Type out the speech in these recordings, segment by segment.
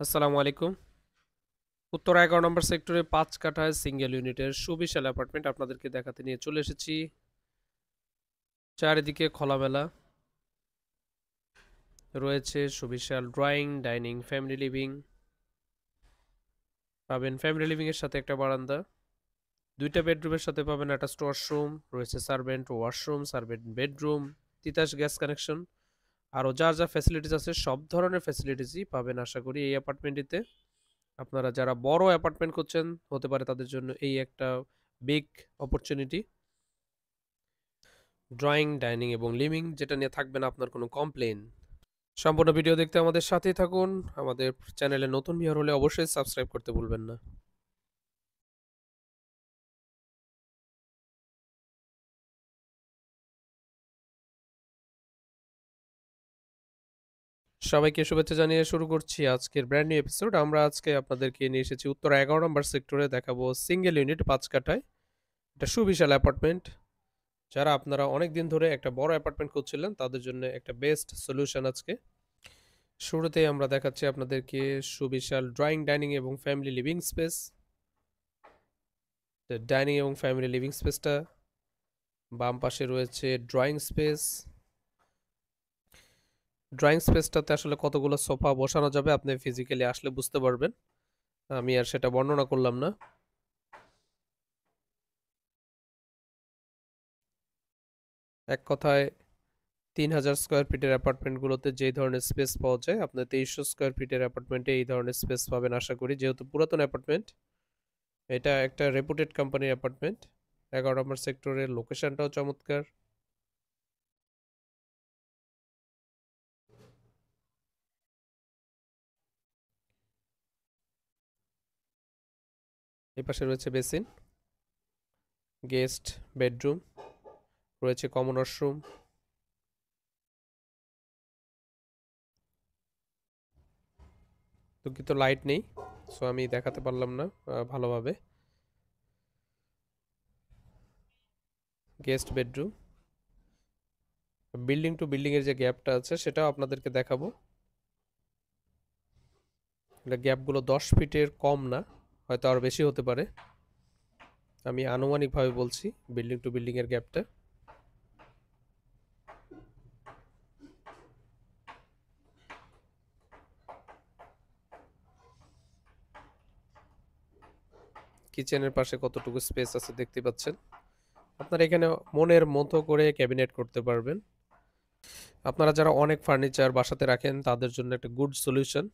আসসালামু আলাইকুম। উত্তর 11 নম্বর সেক্টরে ৫ কাঠায় সিঙ্গেল ইউনিটের সুবিশাল অ্যাপার্টমেন্ট আপনাদেরকে দেখাতে নিয়ে চলে এসেছি। চারিদিকে খোলামেলা রয়েছে সুবিশাল ড্রয়িং, ডাইনিং, ফ্যামিলি লিভিং পাবেন। ফ্যামিলি লিভিং এর সাথে একটা বারান্দা, ২টা বেডরুমের সাথে পাবেন অ্যাটাচড ওয়াশরুম, রয়েছে servant washroom, servant bedroom, Titas gas connection, আরও যা ফ্যাসিলিটিস আছে সব ধরনের ফ্যাসিলিটিসই পাবেন আশা করি এই অ্যাপার্টমেন্টটিতে। আপনারা যারা বড় অ্যাপার্টমেন্ট খুঁজছেন হতে পারে তাদের জন্য এই একটা বিগ অপরচুনিটি। ড্রয়িং, ডাইনিং এবং লিভিং যেটা নিয়ে থাকবে না আপনার কোনো কমপ্লেইন। সম্পূর্ণ ভিডিও দেখতে আমাদের সাথেই থাকুন। আমাদের চ্যানেলে নতুন ভিউয়ার হলে অবশ্যই সাবস্ক্রাইব করতে ভুলবেন না। সবাইকে শুভেচ্ছা জানিয়ে শুরু করছি আজকের ব্র্যান্ড নিউ এপিসোড। আমরা আজকে আপনাদেরকে নিয়ে এসেছি উত্তর 11 নম্বর সেক্টরে, দেখাবো সিঙ্গেল ইউনিট ৫ কাঠায় একটা সুবিশাল অ্যাপার্টমেন্ট। যারা আপনারা অনেক দিন ধরে একটা বড় অ্যাপার্টমেন্ট খুঁজছিলেন তাদের জন্য একটা বেস্ট সলিউশন আজকে। শুরুতেই আমরা দেখাচ্ছি আপনাদেরকে সুবিশাল ড্রয়িং, ডাইনিং এবং ফ্যামিলি লিভিং স্পেস। ডাইনিং এবং ফ্যামিলি লিভিং স্পেসটা, বাম পাশে রয়েছে ড্রয়িং স্পেস। ড্রয়িং স্পেসটাতে আসলে কতগুলো সোফা বসানো যাবে আপনি ফিজিক্যালি আসলে বুঝতে পারবেন, আমি আর সেটা বর্ণনা করলাম না। এক কথায় ৩,০০০ স্কোয়ার ফিটের অ্যাপার্টমেন্টগুলোতে যেই ধরনের স্পেস পাওয়া যায় আপনি ২৩০০ স্কোয়ার ফিটের অ্যাপার্টমেন্টে এই ধরনের স্পেস পাবেন আশা করি, যেহেতু পুরাতন অ্যাপার্টমেন্ট। এটা একটা রেপুটেড কোম্পানির অ্যাপার্টমেন্ট। 11 নম্বর সেক্টরের লোকেশনটাও চমৎকার। এই পাশে রয়েছে বেসিন, গেস্ট বেডরুম, রয়েছে কমন ওয়াশরুম। দুঃখিত লাইট নেই, সো আমি দেখাতে পারলাম না ভালোভাবে। Guest bedroom, building to building এর যে গ্যাপটা আছে সেটাও আপনাদেরকে দেখাবো। এটা গ্যাপগুলো 10 ফিটের কম না, হয়তো আরও বেশি হতে পারে, আমি আনুমানিকভাবে বলছি বিল্ডিং টু বিল্ডিং এর গ্যাপটা। কিচেনের পাশে কতটুকু স্পেস আছে দেখতে পাচ্ছেন। আপনারা এখানে মনের মতো করে ক্যাবিনেট করতে পারবেন। আপনারা যারা অনেক ফার্নিচার বাসাতে রাখেন তাদের জন্য একটা গুড সলিউশন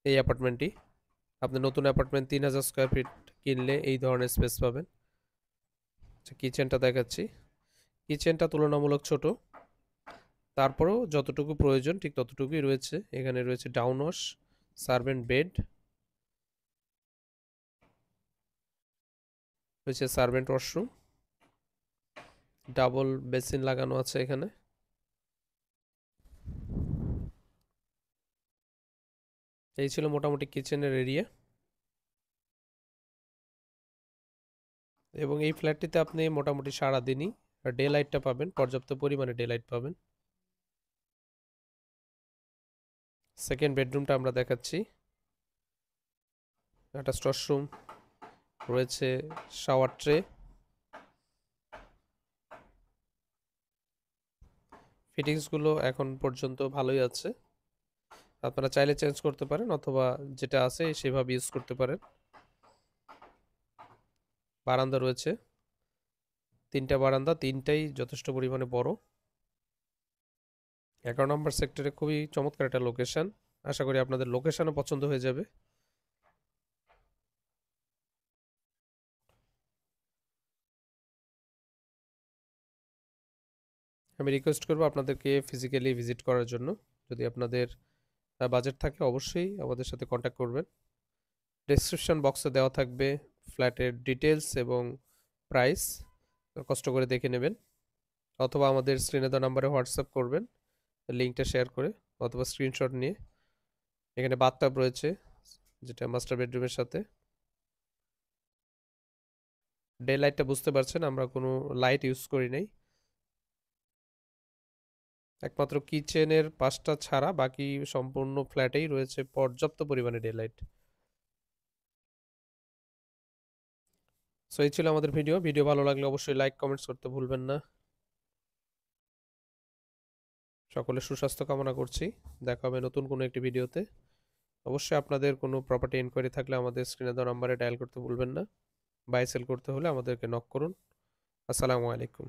এই অ্যাপার্টমেন্টটি। আপনি নতুন অ্যাপার্টমেন্ট ৩,০০০ স্কোয়ার ফিট কিনলে এই ধরনের স্পেস পাবেন। কিচেনটা দেখাচ্ছি, কিচেনটা তুলনামূলক ছোট, তারপরেও যতটুকু প্রয়োজন ঠিক ততটুকুই রয়েছে। এখানে রয়েছে ডাউন ওয়াশ, সার্ভেন্ট বেড, রয়েছে সার্ভেন্ট ওয়াশরুম, ডাবল বেসিন লাগানো আছে এখানে। এই ছিল মোটামুটি কিচেনের এরিয়া। এবং এই ফ্ল্যাটটিতে আপনি মোটামুটি সারাদিনই ডে লাইটটা পাবেন, পর্যাপ্ত পরিমাণে ডে লাইট পাবেন। সেকেন্ড বেডরুমটা আমরা দেখাচ্ছি, একটা ওয়াশরুম, রয়েছে শাওয়ার ট্রে। ফিটিংসগুলো এখন পর্যন্ত ভালোই আছে, আপনারা চাইলে চেঞ্জ করতে পারেন অথবা যেটা আছে সেভাবে ইউজ করতে পারেন। বারান্দা রয়েছে, 3টা বারান্দা, 3টাই যথেষ্ট পরিমাণে বড়। 11 নম্বর সেক্টরে খুবই চমৎকার একটা লোকেশন, আশা করি আপনাদের লোকেশনও পছন্দ হয়ে যাবে। আমি রিকোয়েস্ট করবো আপনাদেরকে ফিজিক্যালি ভিজিট করার জন্য। যদি আপনাদের বাজেট থাকে অবশ্যই আমাদের সাথে কন্ট্যাক্ট করবেন। ডেসক্রিপশন বক্সে দেওয়া থাকবে ফ্ল্যাটের ডিটেলস এবং প্রাইস, কষ্ট করে দেখে নেবেন, অথবা আমাদের স্ক্রিনে দেওয়া নাম্বারে হোয়াটসঅ্যাপ করবেন লিঙ্কটা শেয়ার করে অথবা স্ক্রিনশট নিয়ে। এখানে বাথটাব রয়েছে যেটা মাস্টার বেডরুমের সাথে। ডে লাইটটা বুঝতে পারছেন আমরা কোনো লাইট ইউজ করি নাই। একমাত্র কিচেনের পাশটা ছাড়া বাকি সম্পূর্ণ ফ্ল্যাটেই রয়েছে পর্যাপ্ত পরিমাণে ডেলাইট। সো এই ছিল আমাদের ভিডিও। ভিডিও ভালো লাগলে অবশ্যই লাইক, কমেন্টস করতে ভুলবেন না। সকলের সুস্বাস্থ্য কামনা করছি। দেখা হবে নতুন কোনো একটি ভিডিওতে। অবশ্যই আপনাদের কোনো প্রপার্টি এনকোয়ারি থাকলে আমাদের স্ক্রিনে দেওয়া নাম্বারে ডায়াল করতে ভুলবেন না। বাই সেল করতে হলে আমাদেরকে নক করুন। আসসালামু আলাইকুম।